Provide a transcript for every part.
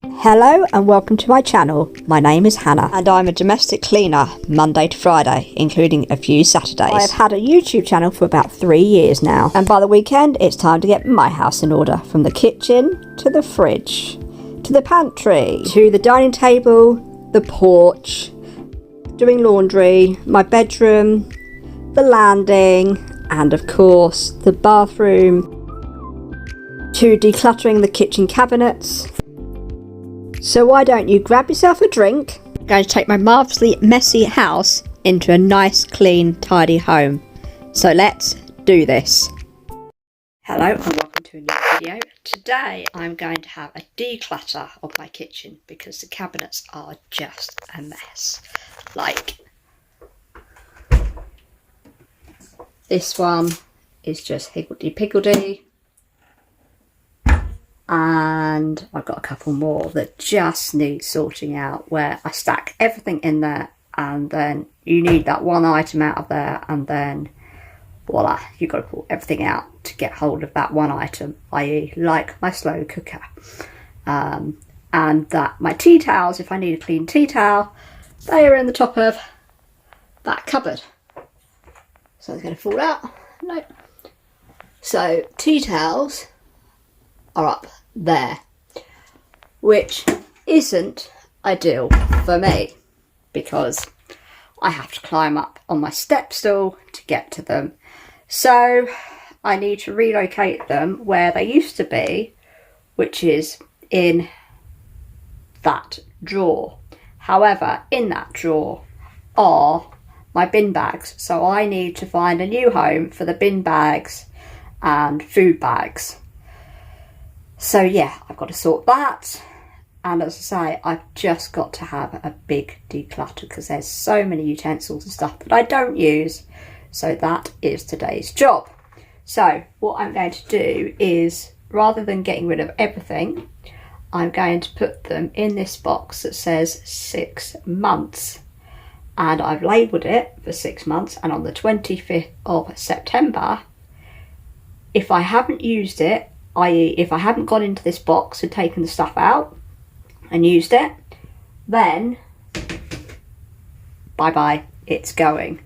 Hello and welcome to my channel. My name is Hannah and I'm a domestic cleaner Monday to Friday, including a few Saturdays. I've had a YouTube channel for about 3 years now, and by the weekend it's time to get my house in order, from the kitchen to the fridge to the pantry to the dining table, the porch, doing laundry, my bedroom, the landing, and of course the bathroom, to decluttering the kitchen cabinets. So why don't you grab yourself a drink? I'm going to take my marvellously messy house into a nice, clean, tidy home. So let's do this. Hello and welcome to a new video. Today I'm going to have a declutter of my kitchen because the cabinets are just a mess. Like, this one is just higgledy-piggledy. And I've got a couple more that just need sorting out, where I stack everything in there and then you need that one item out of there and then voila, you've got to pull everything out to get hold of that one item, i.e. like my slow cooker. And that my tea towels, if I need a clean tea towel, they are in the top of that cupboard. So they're going to fall out. Nope. So tea towels are up there, which isn't ideal for me because I have to climb up on my step stool to get to them. So I need to relocate them where they used to be, which is in that drawer. However, in that drawer are my bin bags, so I need to find a new home for the bin bags and food bags. So yeah, I've got to sort that, and as I say, I've just got to have a big declutter because there's so many utensils and stuff that I don't use. So that is today's job. So what I'm going to do is, rather than getting rid of everything, I'm going to put them in this box that says 6 months, and I've labelled it for 6 months, and on the 25th of September, if I haven't used it, i.e. if I haven't gone into this box and taken the stuff out and used it, then bye bye, it's going.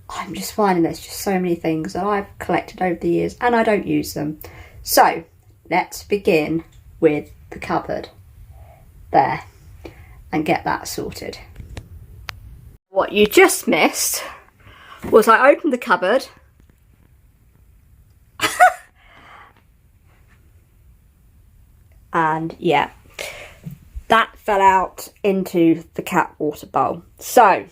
I'm just finding there's just so many things that I've collected over the years and I don't use them. So let's begin with the cupboard there and get that sorted. What you just missed was I opened the cupboard and yeah, that fell out into the cat water bowl. So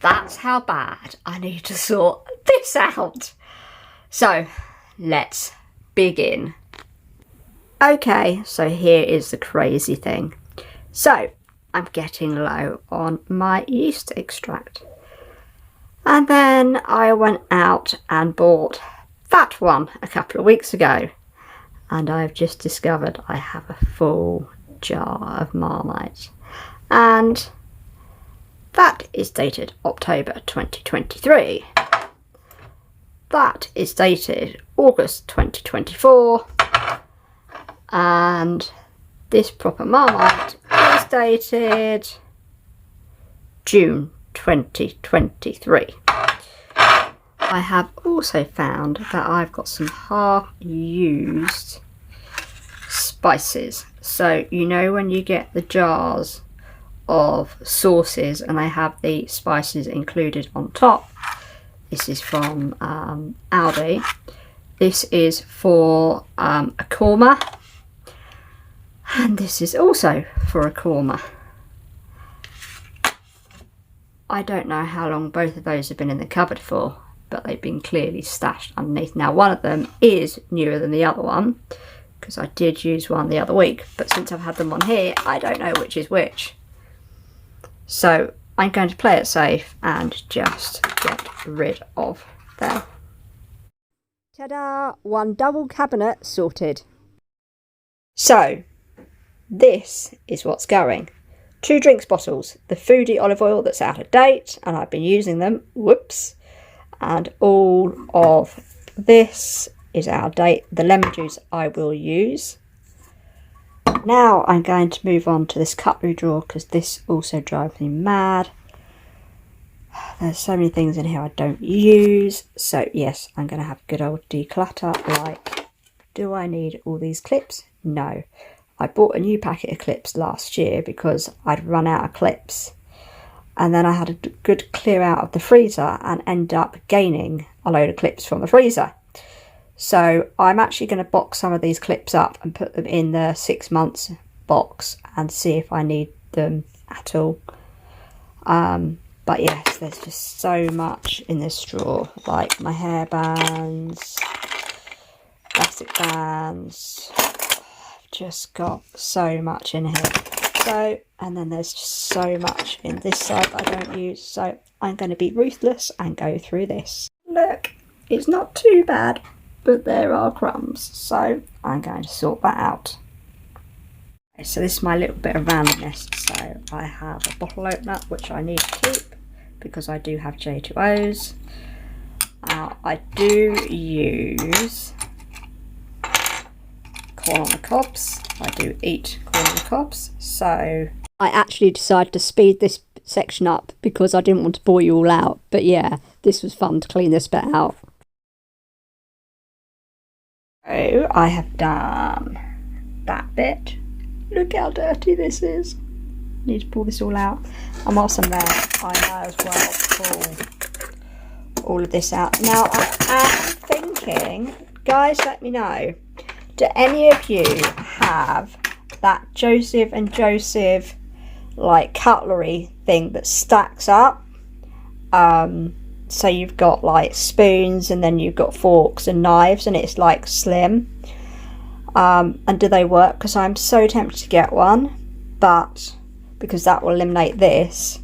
that's how bad I need to sort this out. So let's begin. Okay, so here is the crazy thing. So I'm getting low on my yeast extract, and then I went out and bought that one a couple of weeks ago. And I've just discovered I have a full jar of Marmite, and that is dated October 2023. That is dated August 2024, and this proper Marmite is dated June 2023. I have also found that I've got some half-used spices. So you know when you get the jars of sauces and they have the spices included on top. This is from Aldi. This is for a korma, and this is also for a korma. I don't know how long both of those have been in the cupboard for, but they've been clearly stashed underneath. Now one of them is newer than the other one because I did use one the other week, but since I've had them on here, I don't know which is which. So I'm going to play it safe and just get rid of them. Ta-da! One double cabinet sorted. So this is what's going. 2 drinks bottles, the Foodie olive oil that's out of date and I've been using them, whoops, and all of this is out of date. The lemon juice I will use, Now I'm going to move on to this cutlery drawer because this also drives me mad. There's so many things in here I don't use. So yes, I'm going to have a good old declutter. Like, do I need all these clips? No. I bought a new packet of clips last year because I'd run out of clips. And then I had a good clear out of the freezer and end up gaining a load of clips from the freezer. So I'm actually going to box some of these clips up and put them in the 6 months box and see if I need them at all. But yes, there's just so much in this drawer, like my hair bands, plastic bands. I've just got so much in here. So, and then there's just so much in this side I don't use. So I'm going to be ruthless and go through this. Look, it's not too bad, but there are crumbs. So I'm going to sort that out. So this is my little bit of randomness. So I have a bottle opener, which I need to keep because I do have J2Os. I do use corn on the cobs. I do eat corn on the cobs. So I actually decided to speed this section up because I didn't want to bore you all out. But yeah, this was fun to clean this bit out. So I have done that bit. Look how dirty this is. Need to pull this all out. And whilst I'm there, I might as well pull all of this out. Now I am thinking, guys, let me know, do any of you have that Joseph and Joseph like cutlery thing that stacks up? So you've got like spoons and then you've got forks and knives and it's like slim. And do they work? Because I'm so tempted to get one, but because that will eliminate this,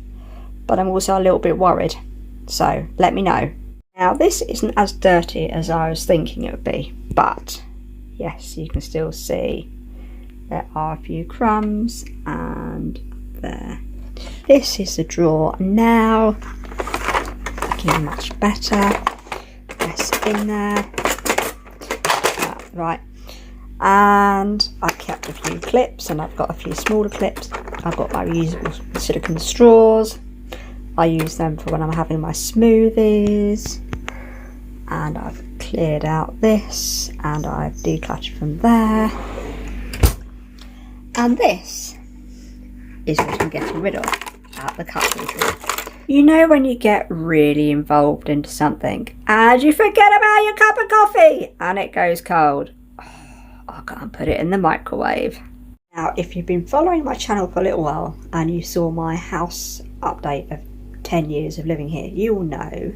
but I'm also a little bit worried. So let me know. Now this isn't as dirty as I was thinking it would be, but yes, you can still see there are a few crumbs and there. This is the drawer now, looking much better. Less in there. Right. And I've kept a few clips and I've got a few smaller clips. I've got my reusable silicone straws. I use them for when I'm having my smoothies. And I've cleared out this and I've decluttered from there. And this is what I'm getting rid of at the cutlery drawer. You know when you get really involved into something and you forget about your cup of coffee and it goes cold. I'll go and put it in the microwave. Now, if you've been following my channel for a little while and you saw my house update of 10 years of living here, you will know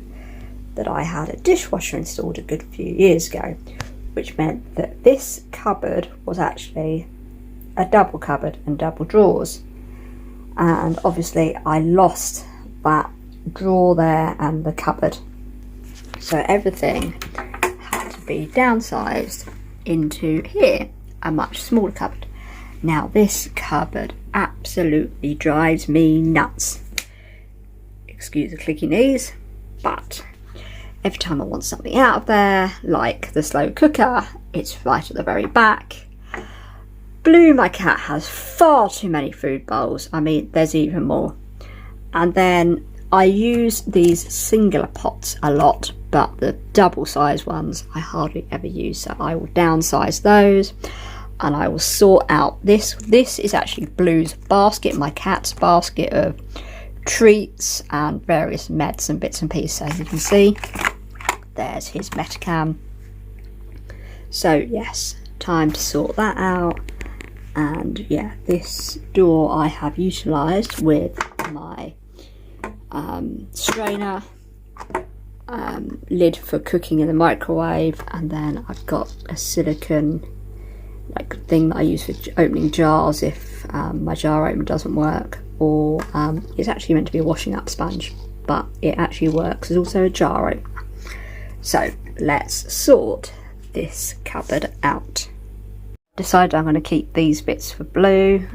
that I had a dishwasher installed a good few years ago, which meant that this cupboard was actually a double cupboard and double drawers. And obviously I lost that drawer there and the cupboard. So everything had to be downsized into here, a much smaller cupboard. Now this cupboard absolutely drives me nuts. Excuse the clicky knees, but every time I want something out of there, like the slow cooker, it's right at the very back. Blue, my cat, has far too many food bowls. I mean, there's even more. And then I use these singular pots a lot, but the double size ones I hardly ever use, so I will downsize those and I will sort out this. This is actually Blue's basket, my cat's basket of treats and various meds and bits and pieces. As you can see, there's his Metacam. So yes, time to sort that out. And yeah, this door I have utilised with my strainer, lid for cooking in the microwave, and then I've got a silicone like thing that I use for opening jars if my jar opener doesn't work, or it's actually meant to be a washing up sponge, but it actually works as also a jar opener. So let's sort this cupboard out. Decided I'm going to keep these bits for Blue.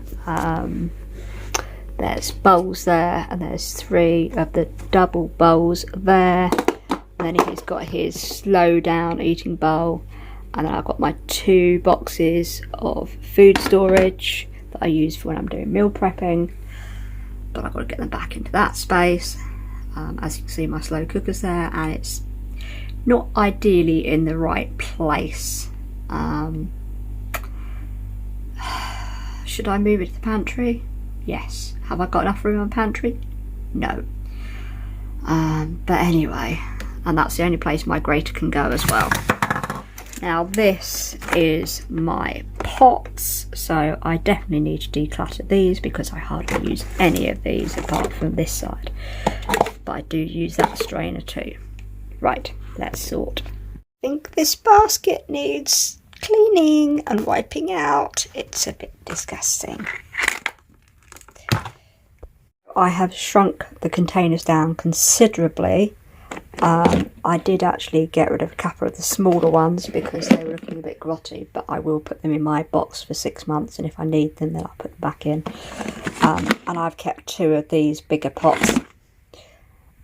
There's bowls there, and there's 3 of the double bowls there. And then he's got his slow down eating bowl, And then I've got my 2 boxes of food storage that I use for when I'm doing meal prepping, but I've got to get them back into that space. As you can see, my slow cooker's there, and it's not ideally in the right place. Should I move it to the pantry? Yes. Have I got enough room in my pantry? No. But anyway, and that's the only place my grater can go as well. Now this is my pots, so I definitely need to declutter these because I hardly use any of these apart from this side. But I do use that strainer too. Right, let's sort. I think this basket needs cleaning and wiping out. It's a bit disgusting. I have shrunk the containers down considerably. I did actually get rid of a couple of the smaller ones because they were looking a bit grotty, but I will put them in my box for 6 months, and if I need them then I'll put them back in. And I've kept 2 of these bigger pots,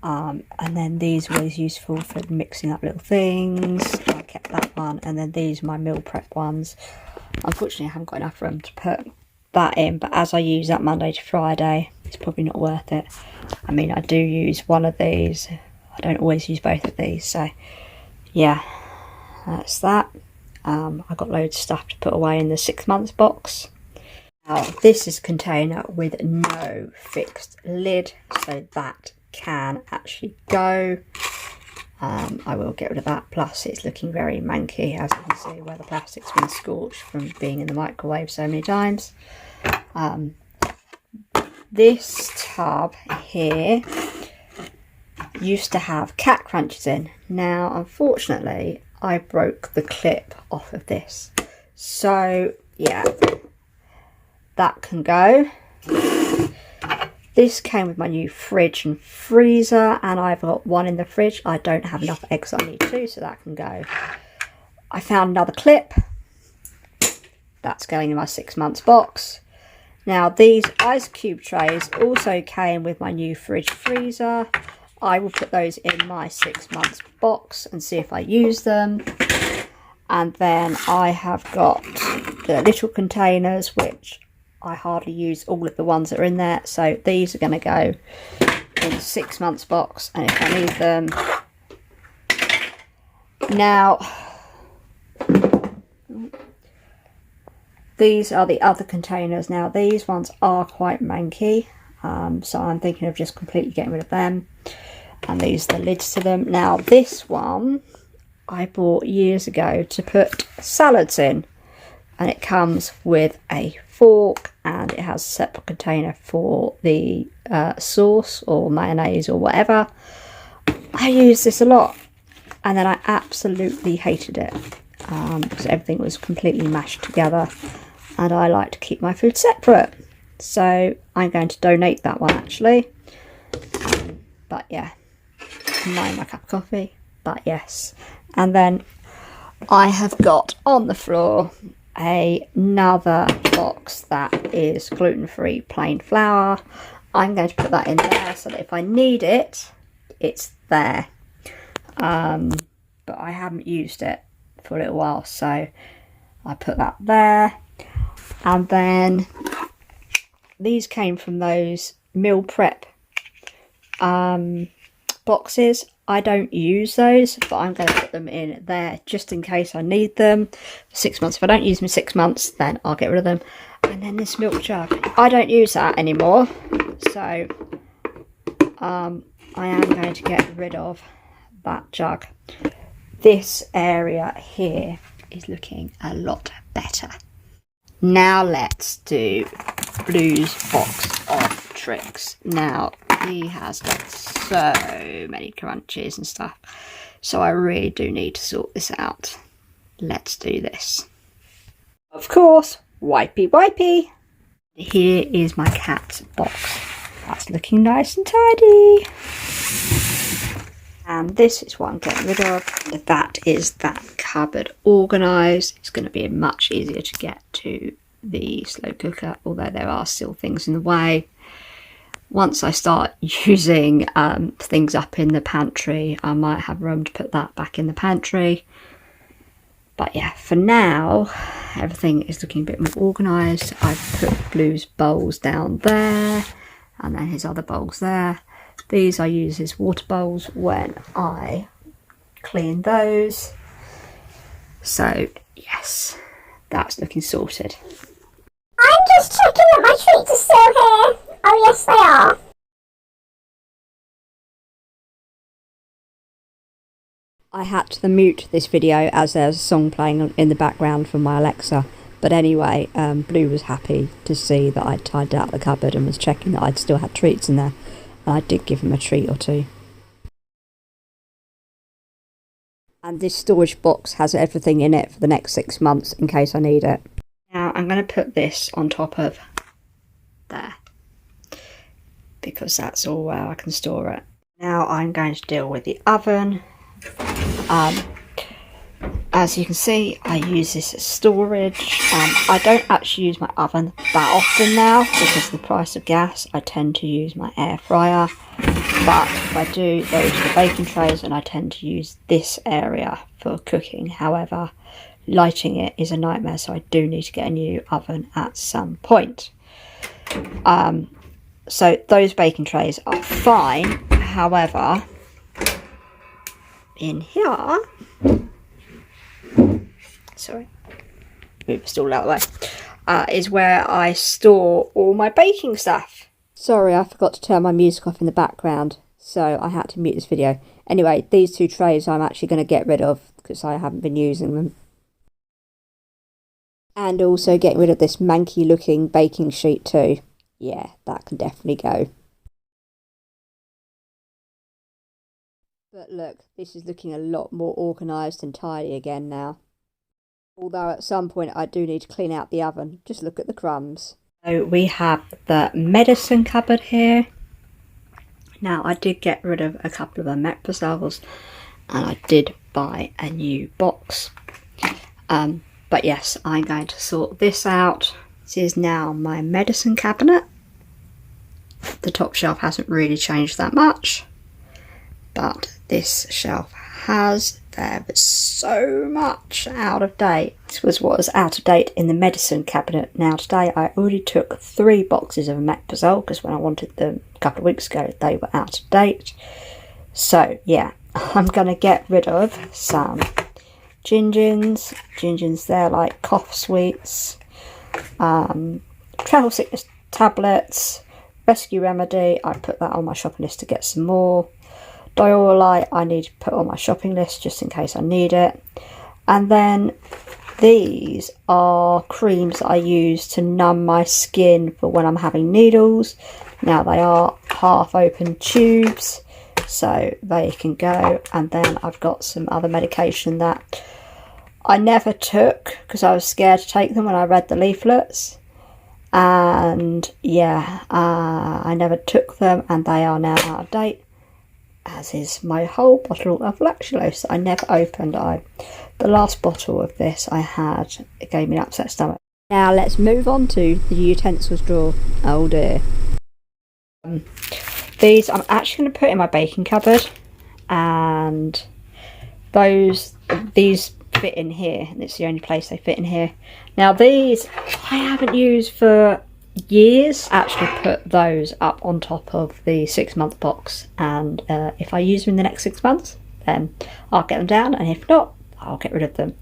and then these were useful for mixing up little things. I kept that one, and then these are my meal prep ones. Unfortunately I haven't got enough room to put that in, but as I use that Monday to Friday, it's probably not worth it. I mean, I do use one of these, I don't always use both of these, so yeah, that's that. I've got loads of stuff to put away in the 6 months box. Now this is a container with no fixed lid, so that can actually go. I will get rid of that, plus it's looking very manky, as you can see where the plastic's been scorched from being in the microwave so many times. This tub here used to have cat crunches in. Now unfortunately I broke the clip off of this, so yeah, that can go. This came with my new fridge and freezer, and I've got one in the fridge. I don't have enough eggs, I need 2, so that can go. I found another clip. That's going in my 6 months box. Now these ice cube trays also came with my new fridge freezer. I will put those in my 6 months box and see if I use them. And then I have got the little containers, which I hardly use all of the ones that are in there, so these are going to go in the 6 months box, and if I need them. Now these are the other containers. Now these ones are quite manky, so I'm thinking of just completely getting rid of them, and these are the lids to them. Now this one I bought years ago to put salads in, and it comes with a fork, and it has a separate container for the sauce or mayonnaise or whatever. I use this a lot, and then I absolutely hated it because everything was completely mashed together, and I like to keep my food separate, so I'm going to donate that one actually. But yeah, mind my cup of coffee, but yes. And then I have got on the floor another box that is gluten-free plain flour. I'm going to put that in there so that if I need it, it's there. But I haven't used it for a little while, so I put that there. And then these came from those meal prep boxes. I don't use those, but I'm going to put them in there just in case I need them for 6 months. If I don't use them in 6 months, then I'll get rid of them. And then this milk jug, I don't use that anymore, so I am going to get rid of that jug. This area here is looking a lot better. Now let's do Blue's box of tricks. Now he has got so many crunches and stuff, so I really do need to sort this out. Let's do this. Of course, wipey wipey. Here is my cat's box. That's looking nice and tidy. And this is what I'm getting rid of. That is that cupboard organised. It's going to be much easier to get to the slow cooker, although there are still things in the way. Once I start using things up in the pantry, I might have room to put that back in the pantry. But yeah, for now, everything is looking a bit more organised. I've put Blue's bowls down there, and then his other bowls there. These I use as water bowls when I clean those. So yes, that's looking sorted. I'm just checking that my treats are still here. Oh yes, they are. I had to mute this video as there's a song playing in the background from my Alexa. But anyway, Blue was happy to see that I'd tidied out the cupboard and was checking that I'd still had treats in there. And I did give him a treat or two. And this storage box has everything in it for the next 6 months in case I need it. Now I'm going to put this on top of there, because that's all where I can store it. Now I'm going to deal with the oven. As you can see, I use this as storage. I don't actually use my oven that often now because of the price of gas. I tend to use my air fryer, but if I do, those are the baking trays, and I tend to use this area for cooking. However, lighting it is a nightmare, so I do need to get a new oven at some point. So those baking trays are fine. However, in here, sorry, move the stool out of the way, is where I store all my baking stuff. Sorry, I forgot to turn my music off in the background, so I had to mute this video. Anyway, these two trays I'm actually going to get rid of because I haven't been using them. And also getting rid of this manky looking baking sheet too. Yeah, that can definitely go. But look, this is looking a lot more organised and tidy again now. Although at some point I do need to clean out the oven. Just look at the crumbs. So we have the medicine cupboard here. Now I did get rid of a couple of omeprazoles, and I did buy a new box. But yes, I'm going to sort this out. This is now my medicine cabinet. The top shelf hasn't really changed that much, but this shelf has. There was so much out of date. This was what was out of date in the medicine cabinet. Now today I already took 3 boxes of omeprazole because when I wanted them a couple of weeks ago they were out of date. So yeah, I'm going to get rid of some gingins. Gingins, they're like cough sweets, travel sickness tablets, rescue remedy. I put that on my shopping list to get some more. Diorite I need to put on my shopping list just in case I need it. And then these are creams that I use to numb my skin for when I'm having needles. Now they are half open tubes, so they can go. And then I've got some other medication that I never took because I was scared to take them when I read the leaflets. And yeah, I never took them and they are now out of date, as is my whole bottle of lactulose that I never opened. The last bottle of this I had, it gave me an upset stomach. Now let's move on to the utensils drawer. Oh dear. These I'm actually going to put in my baking cupboard, and these fit in here, and it's the only place they fit in here. Now these I haven't used for years. Actually put those up on top of the 6-month box, and if I use them in the next 6 months then I'll get them down, and if not I'll get rid of them.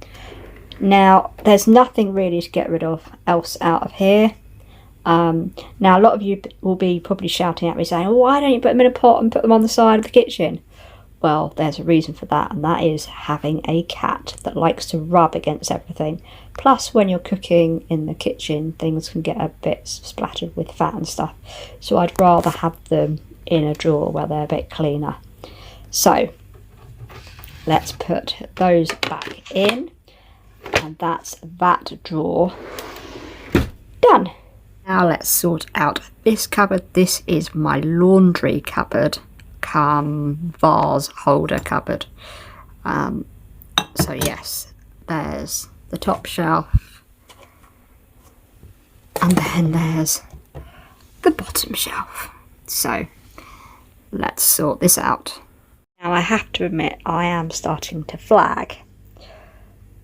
Now there's nothing really to get rid of else out of here. Now a lot of you will be probably shouting at me saying, oh, why don't you put them in a pot and put them on the side of the kitchen? Well, there's a reason for that, and that is having a cat that likes to rub against everything. Plus, when you're cooking in the kitchen, things can get a bit splattered with fat and stuff. So I'd rather have them in a drawer where they're a bit cleaner. So let's put those back in, and that's that drawer done. Now let's sort out this cupboard. This is my laundry cupboard come vase holder cupboard. So yes, there's the top shelf, and then there's the bottom shelf. So let's sort this out. Now I have to admit I am starting to flag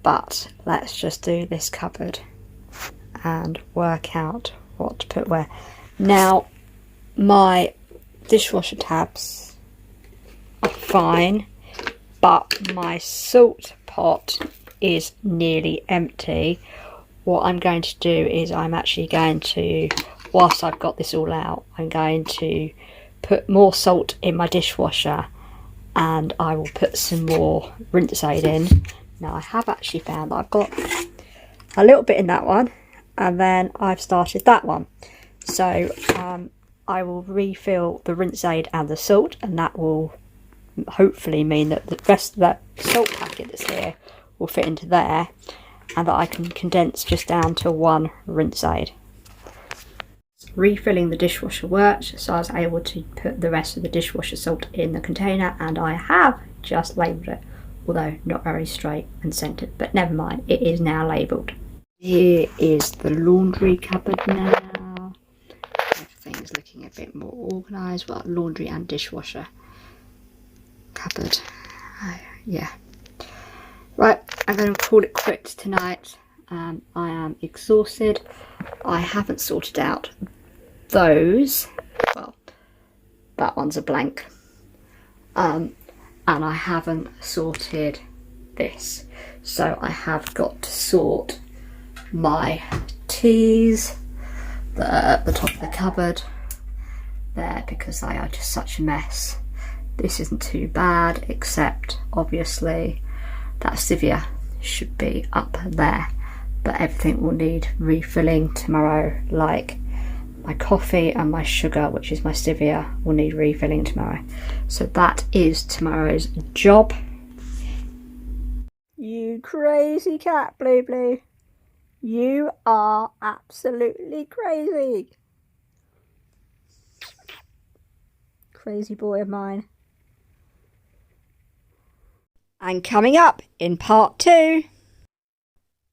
But let's just do this cupboard and work out what to put where. Now, my dishwasher tabs are fine, but my salt pot is nearly empty. What I'm going to do is I'm actually going to, whilst I've got this all out, I'm going to put more salt in my dishwasher, and I will put some more rinse aid in. Now, I have actually found that I've got a little bit in that one, and then I've started that one. So I will refill the rinse aid and the salt, and that will hopefully mean that the rest of that salt packet that's here will fit into there, and that I can condense just down to one rinse aid. Refilling the dishwasher worked, so I was able to put the rest of the dishwasher salt in the container, and I have just labelled it, although not very straight and centred, but never mind, it is now labelled. Here is the laundry cupboard now. Everything's looking a bit more organised. Well, laundry and dishwasher cupboard. Yeah. Right, I'm going to call it quits tonight. I am exhausted. I haven't sorted out those. Well, that one's a blank. And I haven't sorted this. So I have got to sort my teas, the top of the cupboard there, because they are just such a mess. This isn't too bad, except obviously that stevia should be up there, but everything will need refilling tomorrow, like my coffee and my sugar, which is my stevia, will need refilling tomorrow. So that is tomorrow's job. You crazy cat, Blue Blue. You are absolutely crazy. Crazy boy of mine. And coming up in part 2,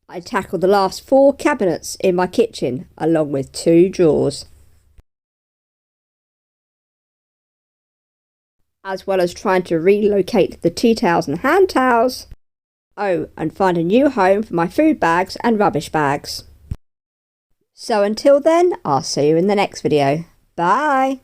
I tackled the last 4 cabinets in my kitchen, along with 2 drawers, as well as trying to relocate the tea towels and hand towels. Oh, and find a new home for my food bags and rubbish bags. So until then, I'll see you in the next video. Bye!